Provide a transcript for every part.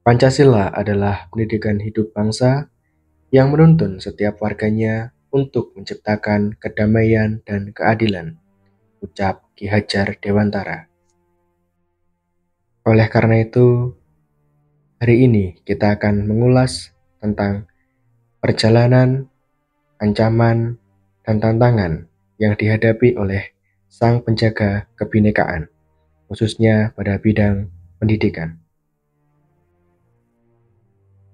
Pancasila adalah pendidikan hidup bangsa yang menuntun setiap warganya untuk menciptakan kedamaian dan keadilan, ucap Ki Hajar Dewantara. Oleh karena itu, hari ini kita akan mengulas tentang perjalanan, ancaman, dan tantangan yang dihadapi oleh sang penjaga kebinekaan, khususnya pada bidang pendidikan.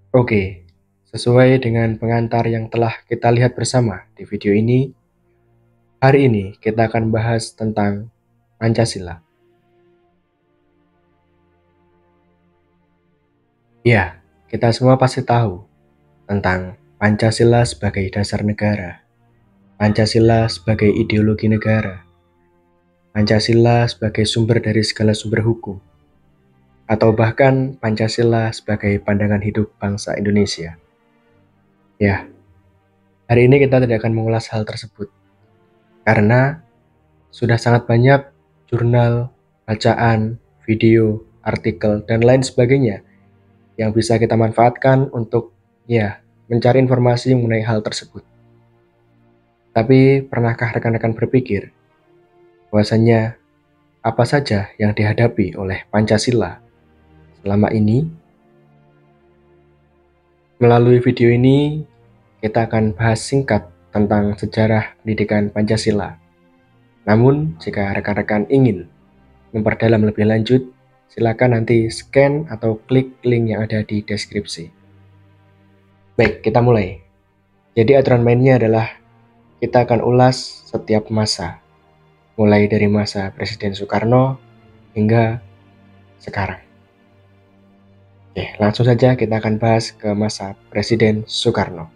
Oke, sesuai dengan pengantar yang telah kita lihat bersama di video ini, hari ini kita akan bahas tentang Pancasila. Ya, kita semua pasti tahu tentang Pancasila sebagai dasar negara, Pancasila sebagai ideologi negara, Pancasila sebagai sumber dari segala sumber hukum, atau bahkan Pancasila sebagai pandangan hidup bangsa Indonesia. Ya, hari ini kita tidak akan mengulas hal tersebut, karena sudah sangat banyak jurnal, bacaan, video, artikel, dan lain sebagainya yang bisa kita manfaatkan untuk mencari informasi mengenai hal tersebut. Tapi pernahkah rekan-rekan berpikir bahwasanya apa saja yang dihadapi oleh Pancasila selama ini? Melalui video ini, kita akan bahas singkat tentang sejarah pendidikan Pancasila. Namun, jika rekan-rekan ingin memperdalam lebih lanjut, silakan nanti scan atau klik link yang ada di deskripsi. Baik, kita mulai. Jadi aturan mainnya adalah kita akan ulas setiap masa, mulai dari masa Presiden Soekarno hingga sekarang. Oke, langsung saja kita akan bahas ke masa Presiden Soekarno.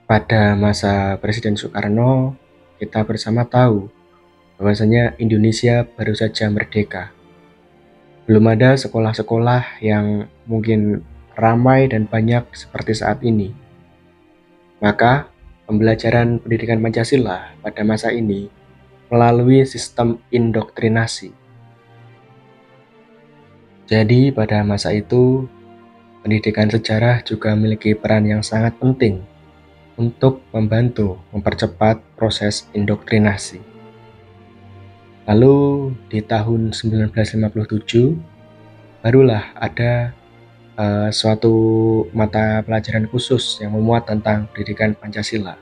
Pada masa Presiden Soekarno, kita bersama tahu bahwasanya Indonesia baru saja merdeka. Belum ada sekolah-sekolah yang mungkin ramai dan banyak seperti saat ini. Maka, pembelajaran pendidikan Pancasila pada masa ini melalui sistem indoktrinasi. Jadi, pada masa itu, pendidikan sejarah juga memiliki peran yang sangat penting untuk membantu mempercepat proses indoktrinasi. Lalu di tahun 1957 barulah ada suatu mata pelajaran khusus yang memuat tentang pendidikan Pancasila.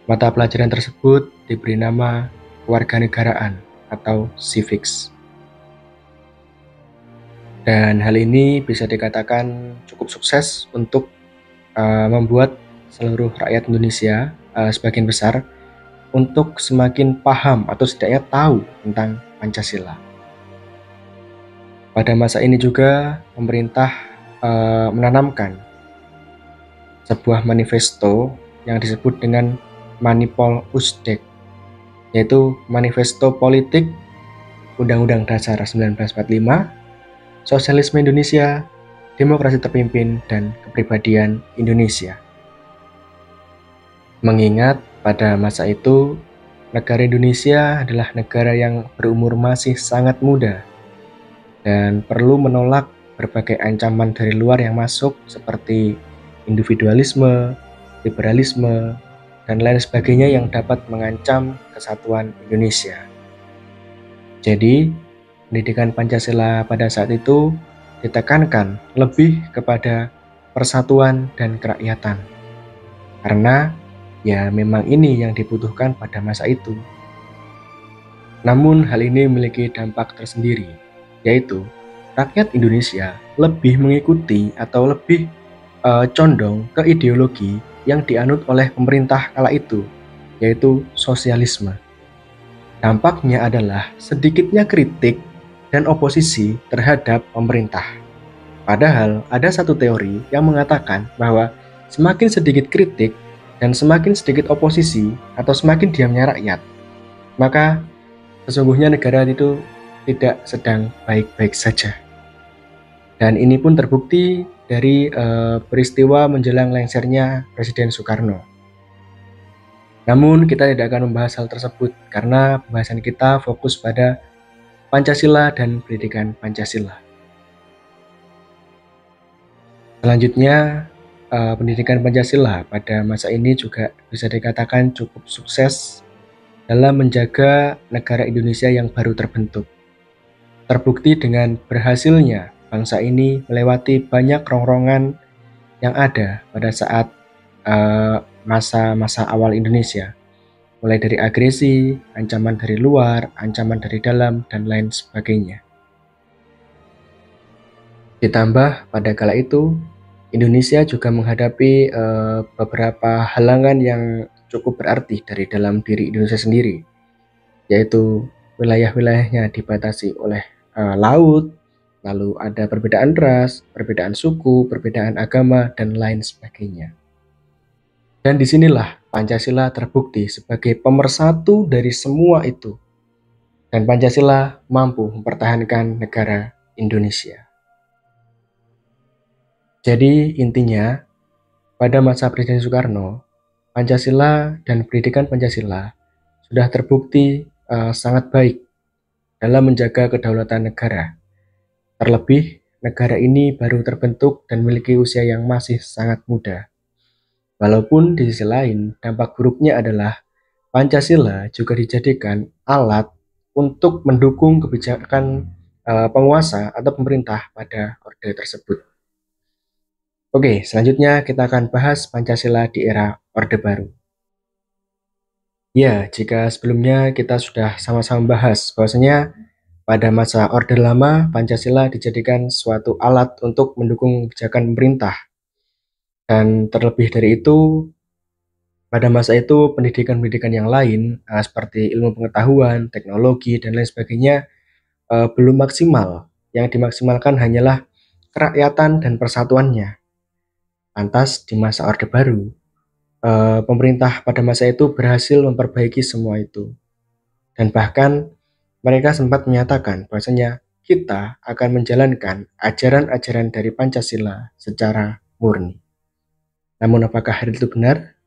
Mata pelajaran tersebut diberi nama kewarganegaraan atau civics. Dan hal ini bisa dikatakan cukup sukses untuk membuat seluruh rakyat Indonesia sebagian besar untuk semakin paham atau setidaknya tahu tentang Pancasila. Pada masa ini juga pemerintah menanamkan sebuah manifesto yang disebut dengan Manipol Usdek, yaitu Manifesto Politik Undang-Undang Dasar 1945, Sosialisme Indonesia, Demokrasi Terpimpin, dan Kepribadian Indonesia. Mengingat pada masa itu, negara Indonesia adalah negara yang berumur masih sangat muda dan perlu menolak berbagai ancaman dari luar yang masuk seperti individualisme, liberalisme, dan lain sebagainya yang dapat mengancam kesatuan Indonesia. Jadi, pendidikan Pancasila pada saat itu ditekankan lebih kepada persatuan dan kerakyatan. Karena memang ini yang dibutuhkan pada masa itu. Namun hal ini memiliki dampak tersendiri, yaitu rakyat Indonesia lebih mengikuti atau lebih condong ke ideologi yang dianut oleh pemerintah kala itu, yaitu sosialisme. Dampaknya adalah sedikitnya kritik dan oposisi terhadap pemerintah. Padahal ada satu teori yang mengatakan bahwa semakin sedikit kritik dan semakin sedikit oposisi atau semakin diamnya rakyat, maka sesungguhnya negara itu tidak sedang baik-baik saja. Dan ini pun terbukti dari peristiwa menjelang lengsernya Presiden Soekarno. Namun kita tidak akan membahas hal tersebut karena pembahasan kita fokus pada Pancasila dan pendidikan Pancasila. Selanjutnya, pendidikan Pancasila pada masa ini juga bisa dikatakan cukup sukses dalam menjaga negara Indonesia yang baru terbentuk. Terbukti dengan berhasilnya bangsa ini melewati banyak rongrongan yang ada pada saat masa-masa awal Indonesia, mulai dari agresi, ancaman dari luar, ancaman dari dalam, dan lain sebagainya. Ditambah pada kala itu, Indonesia juga menghadapi beberapa halangan yang cukup berarti dari dalam diri Indonesia sendiri, yaitu wilayah-wilayahnya dibatasi oleh laut, lalu ada perbedaan ras, perbedaan suku, perbedaan agama, dan lain sebagainya. Dan disinilah Pancasila terbukti sebagai pemersatu dari semua itu. Dan Pancasila mampu mempertahankan negara Indonesia. Jadi intinya, pada masa Presiden Soekarno, Pancasila dan pendidikan Pancasila sudah terbukti sangat baik dalam menjaga kedaulatan negara. Terlebih, negara ini baru terbentuk dan memiliki usia yang masih sangat muda. Walaupun di sisi lain, dampak buruknya adalah Pancasila juga dijadikan alat untuk mendukung kebijakan penguasa atau pemerintah pada orde tersebut. Oke, selanjutnya kita akan bahas Pancasila di era Orde Baru. Ya, jika sebelumnya kita sudah sama-sama bahas bahwasanya pada masa Orde Lama, Pancasila dijadikan suatu alat untuk mendukung kebijakan pemerintah. Dan terlebih dari itu, pada masa itu pendidikan-pendidikan yang lain seperti ilmu pengetahuan, teknologi, dan lain sebagainya belum maksimal. Yang dimaksimalkan hanyalah kerakyatan dan persatuannya. Lantas di masa Orde Baru, pemerintah pada masa itu berhasil memperbaiki semua itu. Dan bahkan mereka sempat menyatakan bahwasanya kita akan menjalankan ajaran-ajaran dari Pancasila secara murni. Namun apakah hal itu benar?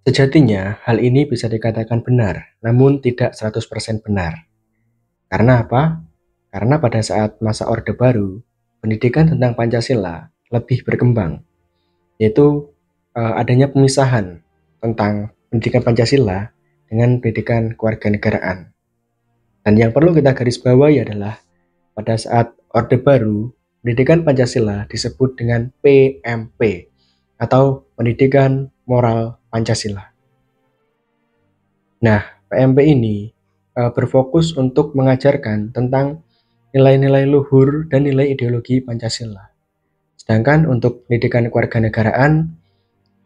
Sejatinya hal ini bisa dikatakan benar, namun tidak 100% benar. Karena apa? Karena pada saat masa Orde Baru, pendidikan tentang Pancasila lebih berkembang, yaitu adanya pemisahan tentang pendidikan Pancasila dengan pendidikan kewarganegaraan. Dan yang perlu kita garis bawahi adalah pada saat Orde Baru, pendidikan Pancasila disebut dengan PMP atau Pendidikan Moral Pancasila. Nah, PMP ini berfokus untuk mengajarkan tentang nilai-nilai luhur dan nilai ideologi Pancasila. Sedangkan untuk pendidikan kewarganegaraan,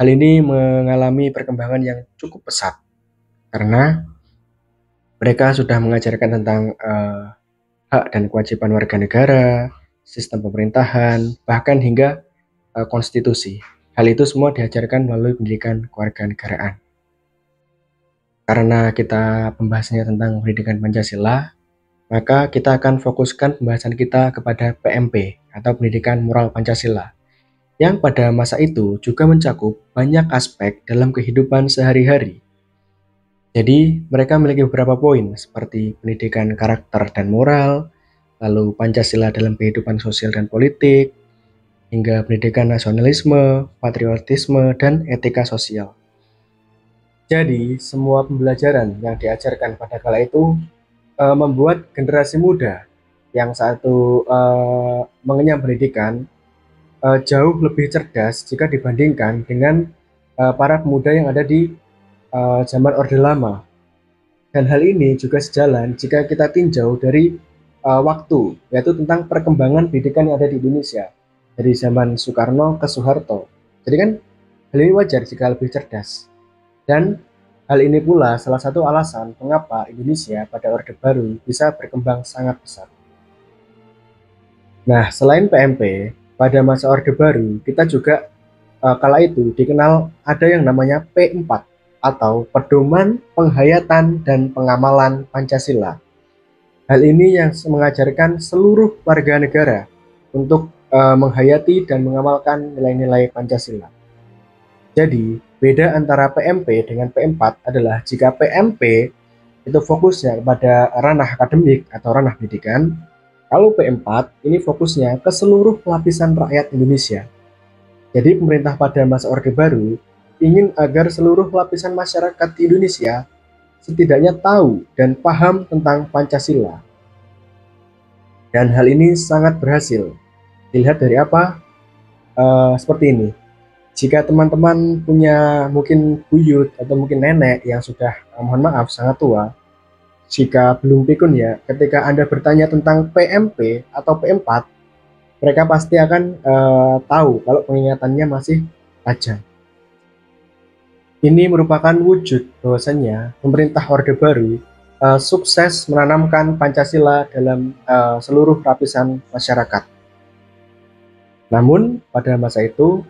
hal ini mengalami perkembangan yang cukup pesat karena mereka sudah mengajarkan tentang hak dan kewajiban warga negara, sistem pemerintahan, bahkan hingga konstitusi. Hal itu semua diajarkan melalui pendidikan kewarganegaraan. Karena kita pembahasannya tentang pendidikan Pancasila, maka kita akan fokuskan pembahasan kita kepada PMP atau Pendidikan Moral Pancasila, yang pada masa itu juga mencakup banyak aspek dalam kehidupan sehari-hari. Jadi, mereka memiliki beberapa poin seperti pendidikan karakter dan moral, lalu Pancasila dalam kehidupan sosial dan politik, hingga pendidikan nasionalisme, patriotisme, dan etika sosial. Jadi, semua pembelajaran yang diajarkan pada kala itu membuat generasi muda yang saat itu mengenyam pendidikan jauh lebih cerdas jika dibandingkan dengan para pemuda yang ada di zaman Orde Lama. Dan hal ini juga sejalan jika kita tinjau dari waktu, yaitu tentang perkembangan pendidikan yang ada di Indonesia dari zaman Soekarno ke Soeharto. Jadi kan hal ini wajar jika lebih cerdas. Dan hal ini pula salah satu alasan mengapa Indonesia pada Orde Baru bisa berkembang sangat pesat. Nah, selain PMP, pada masa Orde Baru kita juga kala itu dikenal ada yang namanya P4 atau Pedoman Penghayatan dan Pengamalan Pancasila. Hal ini yang mengajarkan seluruh warga negara untuk menghayati dan mengamalkan nilai-nilai Pancasila. Jadi, beda antara PMP dengan P4 adalah jika PMP itu fokusnya pada ranah akademik atau ranah pendidikan, Kalau P4 ini fokusnya ke seluruh lapisan rakyat Indonesia. Jadi pemerintah pada masa Orde Baru ingin agar seluruh lapisan masyarakat di Indonesia setidaknya tahu dan paham tentang Pancasila. Dan hal ini sangat berhasil. Dilihat dari apa? Seperti ini. Jika teman-teman punya mungkin buyut atau mungkin nenek yang sudah, mohon maaf, sangat tua, jika belum pikun ya, ketika Anda bertanya tentang PMP atau P4, mereka pasti akan tahu kalau pengingatannya masih tajam. Ini merupakan wujud bahwasanya pemerintah Orde Baru sukses menanamkan Pancasila dalam seluruh lapisan masyarakat. Namun, pada masa itu,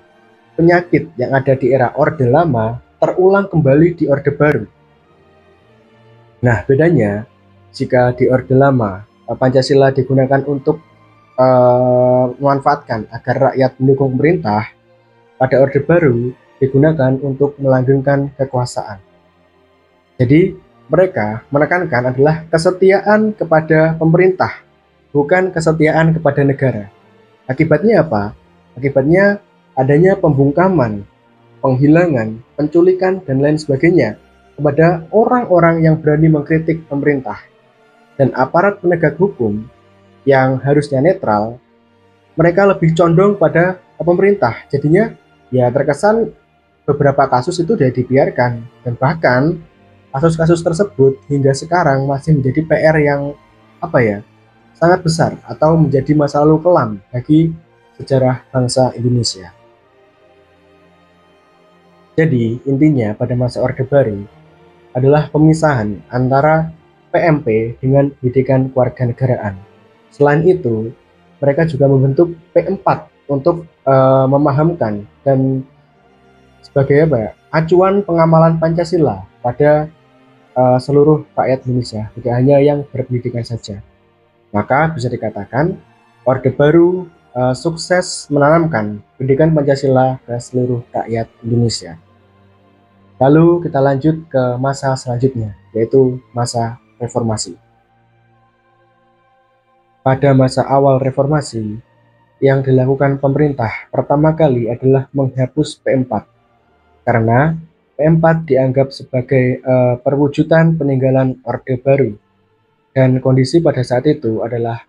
penyakit yang ada di era Orde Lama terulang kembali di Orde Baru. Nah, bedanya jika di Orde Lama Pancasila digunakan untuk memanfaatkan agar rakyat mendukung pemerintah, pada Orde Baru digunakan untuk melanggengkan kekuasaan. Jadi, mereka menekankan adalah kesetiaan kepada pemerintah, bukan kesetiaan kepada negara. Akibatnya apa? Akibatnya adanya pembungkaman, penghilangan, penculikan, dan lain sebagainya kepada orang-orang yang berani mengkritik pemerintah. Dan aparat penegak hukum yang harusnya netral, mereka lebih condong pada pemerintah. Jadinya ya terkesan beberapa kasus itu sudah dibiarkan, dan bahkan kasus-kasus tersebut hingga sekarang masih menjadi PR yang sangat besar atau menjadi masa lalu kelam bagi sejarah bangsa Indonesia. Jadi intinya pada masa Orde Baru adalah pemisahan antara PMP dengan pendidikan kewarganegaraan. Selain itu, mereka juga membentuk P4 untuk memahamkan dan sebagai acuan pengamalan Pancasila pada seluruh rakyat Indonesia, tidak hanya yang berpendidikan saja. Maka bisa dikatakan Orde Baru sukses menanamkan pendidikan Pancasila ke seluruh rakyat Indonesia. Lalu kita lanjut ke masa selanjutnya, yaitu masa reformasi. Pada masa awal reformasi, yang dilakukan pemerintah pertama kali adalah menghapus P4, karena P4 dianggap sebagai perwujudan peninggalan Orde Baru, dan kondisi pada saat itu adalah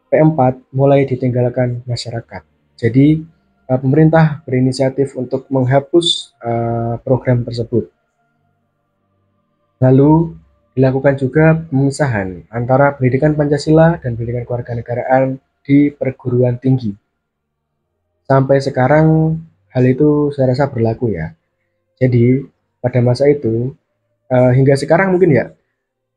P4 mulai ditinggalkan masyarakat. Jadi pemerintah berinisiatif untuk menghapus program tersebut. Lalu dilakukan juga pemisahan antara pendidikan Pancasila dan pendidikan kewarganegaraan di perguruan tinggi. Sampai sekarang hal itu saya rasa berlaku ya. Jadi pada masa itu hingga sekarang mungkin ya,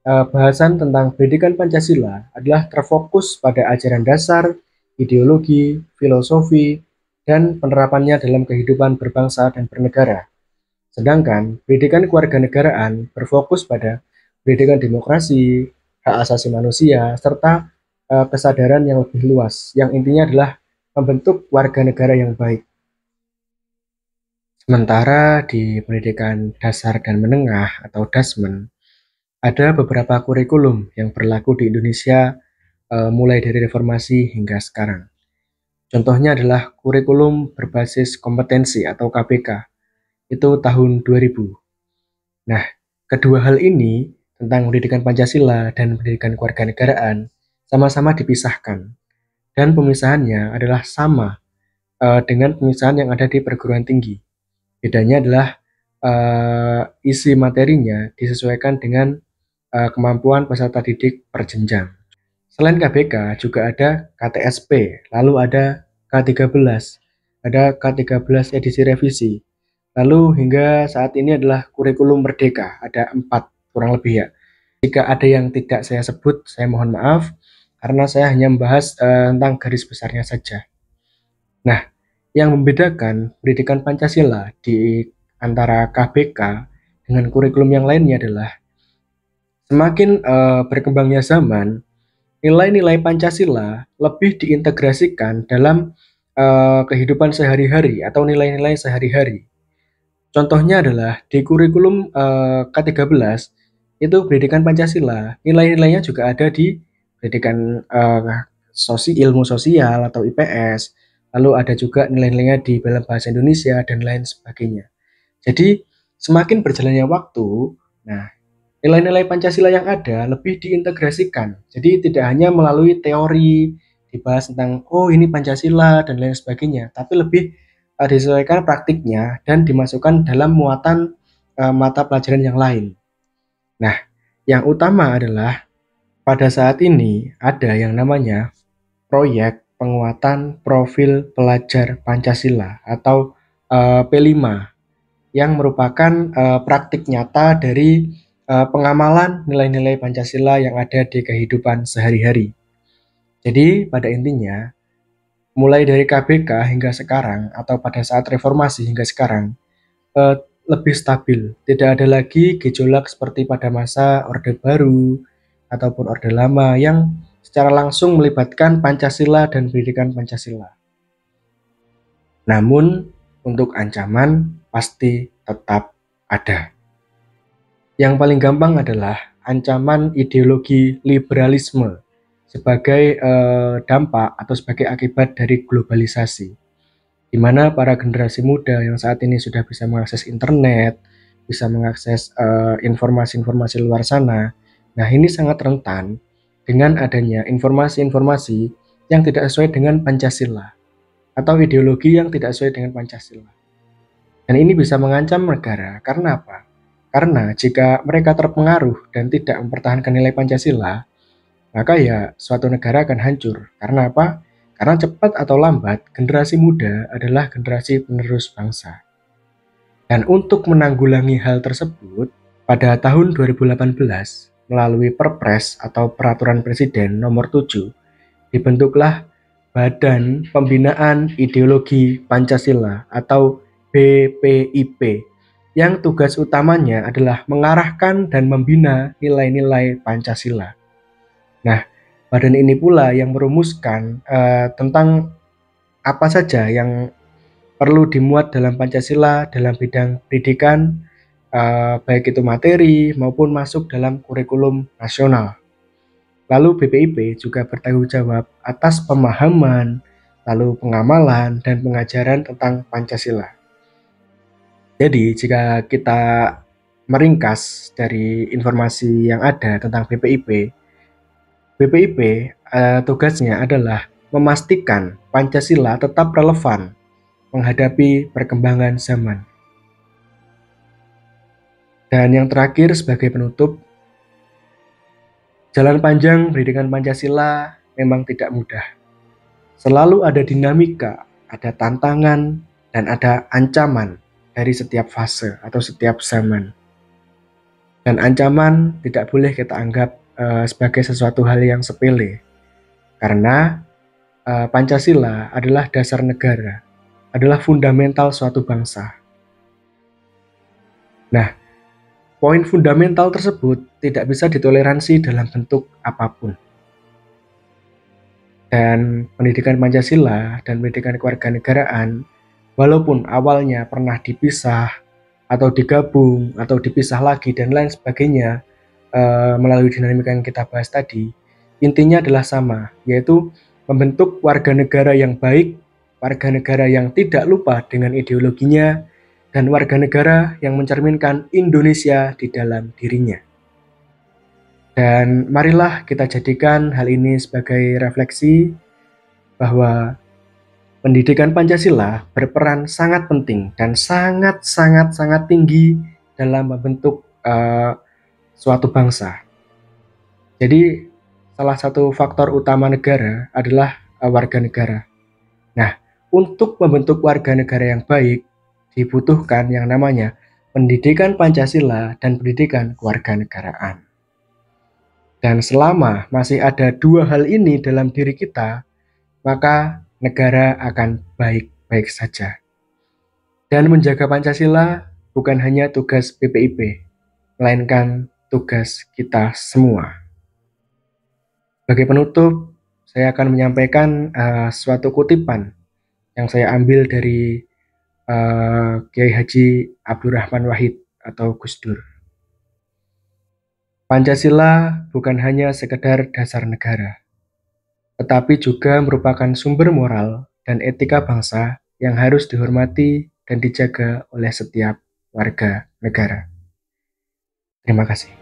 bahasan tentang pendidikan Pancasila adalah terfokus pada ajaran dasar, ideologi, filosofi, dan penerapannya dalam kehidupan berbangsa dan bernegara. Sedangkan pendidikan kewarganegaraan berfokus pada pendidikan demokrasi, hak asasi manusia, serta kesadaran yang lebih luas, yang intinya adalah membentuk warga negara yang baik. Sementara di pendidikan dasar dan menengah atau dasmen, ada beberapa kurikulum yang berlaku di Indonesia mulai dari reformasi hingga sekarang. Contohnya adalah kurikulum berbasis kompetensi atau KBK, itu tahun 2000. Nah, kedua hal ini tentang pendidikan Pancasila dan pendidikan kewarganegaraan sama-sama dipisahkan, dan pemisahannya adalah sama dengan pemisahan yang ada di perguruan tinggi. Bedanya adalah isi materinya disesuaikan dengan kemampuan peserta didik per jenjang. Selain KBK juga ada KTSP, lalu ada K13, ada K13 edisi revisi. Lalu hingga saat ini adalah kurikulum merdeka, ada 4 kurang lebih ya. Jika ada yang tidak saya sebut, saya mohon maaf, karena saya hanya membahas tentang garis besarnya saja. Nah, yang membedakan pendidikan Pancasila di antara KBK dengan kurikulum yang lainnya adalah semakin berkembangnya zaman, nilai-nilai Pancasila lebih diintegrasikan dalam kehidupan sehari-hari atau nilai-nilai sehari-hari. Contohnya adalah di kurikulum K13 itu pendidikan Pancasila, nilai-nilainya juga ada di pendidikan ilmu sosial atau IPS, lalu ada juga nilai-nilainya di dalam bahasa Indonesia dan lain sebagainya. Jadi semakin berjalannya waktu, nah nilai-nilai Pancasila yang ada lebih diintegrasikan. Jadi tidak hanya melalui teori dibahas tentang oh ini Pancasila dan lain sebagainya, tapi lebih disesuaikan praktiknya dan dimasukkan dalam muatan mata pelajaran yang lain. Nah, yang utama adalah pada saat ini ada yang namanya proyek penguatan profil pelajar Pancasila atau P5 yang merupakan praktik nyata dari pengamalan nilai-nilai Pancasila yang ada di kehidupan sehari-hari. Jadi pada intinya, mulai dari KBK hingga sekarang atau pada saat reformasi hingga sekarang, lebih stabil. Tidak ada lagi gejolak seperti pada masa Orde Baru ataupun Orde Lama yang secara langsung melibatkan Pancasila dan pendidikan Pancasila. Namun, untuk ancaman pasti tetap ada. Yang paling gampang adalah ancaman ideologi liberalisme sebagai dampak atau sebagai akibat dari globalisasi, di mana para generasi muda yang saat ini sudah bisa mengakses internet, bisa mengakses informasi-informasi luar sana. Nah, ini sangat rentan dengan adanya informasi-informasi yang tidak sesuai dengan Pancasila atau ideologi yang tidak sesuai dengan Pancasila. Dan ini bisa mengancam negara. Karena apa? Karena jika mereka terpengaruh dan tidak mempertahankan nilai Pancasila, maka ya suatu negara akan hancur. Karena apa? Karena cepat atau lambat, generasi muda adalah generasi penerus bangsa. Dan untuk menanggulangi hal tersebut, pada tahun 2018, melalui Perpres atau Peraturan Presiden Nomor 7, dibentuklah Badan Pembinaan Ideologi Pancasila atau BPIP, yang tugas utamanya adalah mengarahkan dan membina nilai-nilai Pancasila. Nah, badan ini pula yang merumuskan tentang apa saja yang perlu dimuat dalam Pancasila dalam bidang pendidikan, baik itu materi maupun masuk dalam kurikulum nasional. Lalu BPIP juga bertanggung jawab atas pemahaman, lalu pengamalan dan pengajaran tentang Pancasila. Jadi jika kita meringkas dari informasi yang ada tentang BPIP, tugasnya adalah memastikan Pancasila tetap relevan menghadapi perkembangan zaman. Dan yang terakhir sebagai penutup, jalan panjang pendidikan Pancasila memang tidak mudah. Selalu ada dinamika, ada tantangan, dan ada ancaman dari setiap fase atau setiap zaman. Dan ancaman tidak boleh kita anggap sebagai sesuatu hal yang sepele. Karena Pancasila adalah dasar negara, adalah fundamental suatu bangsa. Nah, poin fundamental tersebut tidak bisa ditoleransi dalam bentuk apapun. Dan pendidikan Pancasila dan pendidikan kewarganegaraan, walaupun awalnya pernah dipisah atau digabung atau dipisah lagi dan lain sebagainya melalui dinamika yang kita bahas tadi, intinya adalah sama, yaitu membentuk warga negara yang baik, warga negara yang tidak lupa dengan ideologinya, dan warga negara yang mencerminkan Indonesia di dalam dirinya. Dan marilah kita jadikan hal ini sebagai refleksi bahwa pendidikan Pancasila berperan sangat penting dan sangat tinggi dalam membentuk suatu bangsa. Jadi salah satu faktor utama negara adalah warga negara. Nah, untuk membentuk warga negara yang baik dibutuhkan yang namanya pendidikan Pancasila dan pendidikan kewarganegaraan. Dan selama masih ada dua hal ini dalam diri kita, maka negara akan baik-baik saja. Dan menjaga Pancasila bukan hanya tugas BPIP, melainkan tugas kita semua. Sebagai penutup, saya akan menyampaikan suatu kutipan yang saya ambil dari Kiai Haji Abdurrahman Wahid atau Gus Dur. Pancasila bukan hanya sekedar dasar negara, tetapi juga merupakan sumber moral dan etika bangsa yang harus dihormati dan dijaga oleh setiap warga negara. Terima kasih.